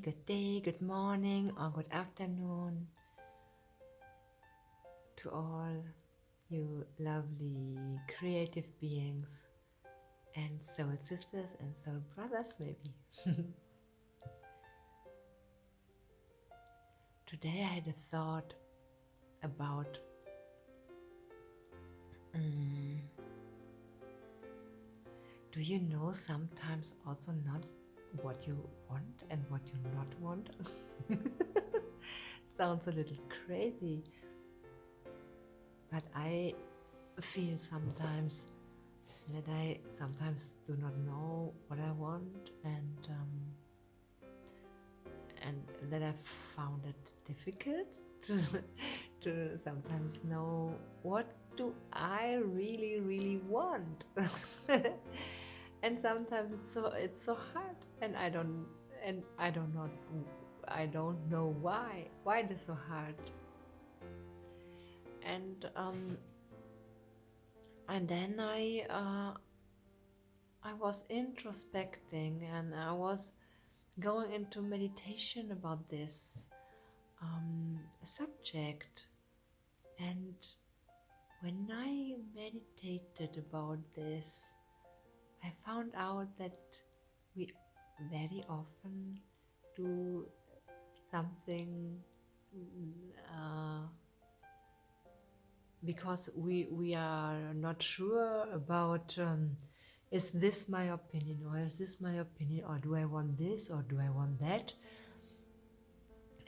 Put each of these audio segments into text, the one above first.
good day, good morning, or good afternoon to all you lovely creative beings and soul sisters and soul brothers, maybe. Today I had a thought about do you know sometimes also not what you want and what you not want? Sounds a little crazy, but I feel sometimes that I sometimes do not know what I want, and that I found it difficult to sometimes know what do I really want. And sometimes it's so hard, and I don't know why it is so hard. And then I was introspecting, and I was going into meditation about this subject. And when I meditated about this, I found out that we very often do something because we are not sure about is this my opinion, or is this my opinion, or do I want this, or do I want that?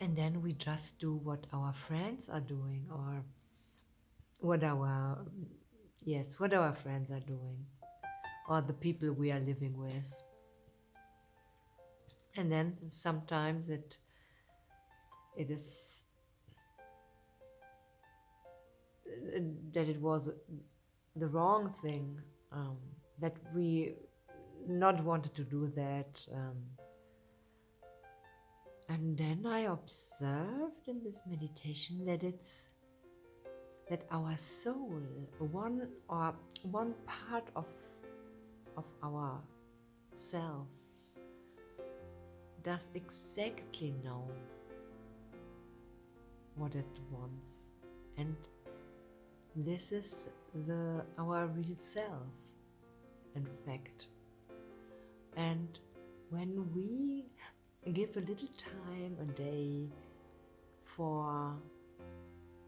And then we just do what our friends are doing, or what our friends are doing, or the people we are living with. And then sometimes it is that it was the wrong thing, that we not wanted to do that. And then I observed in this meditation that our soul, one part of our self, does exactly know what it wants, and this is our real self, in fact. And when we give a little time a day for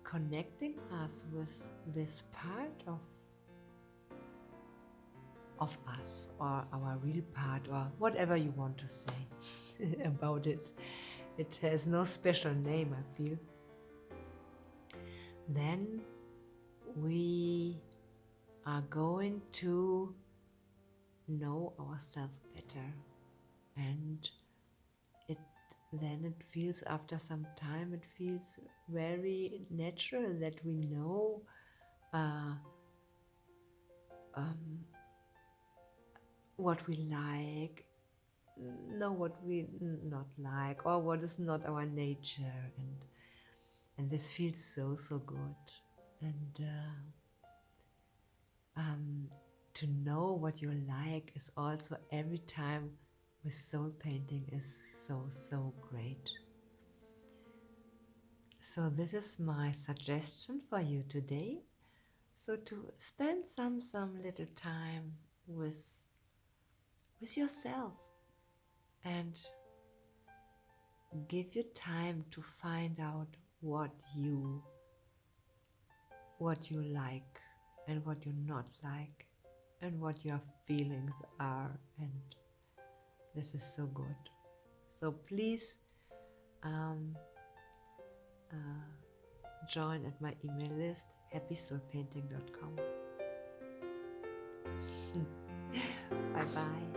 connecting us with this part of us, or our real part, or whatever you want to say about it, it has no special name, I feel, then we are going to know ourselves better. And then it feels, after some time, it feels very natural that we know what we like, know what we not like, or what is not our nature, and this feels so good. And to know what you like is also, every time with soul painting, is so great. So this is my suggestion for you today. So to spend some little time with yourself, and give you time to find out what you like and what you not like, and what your feelings are, and this is so good. So please join at my email list, happysoulpainting.com. Bye bye.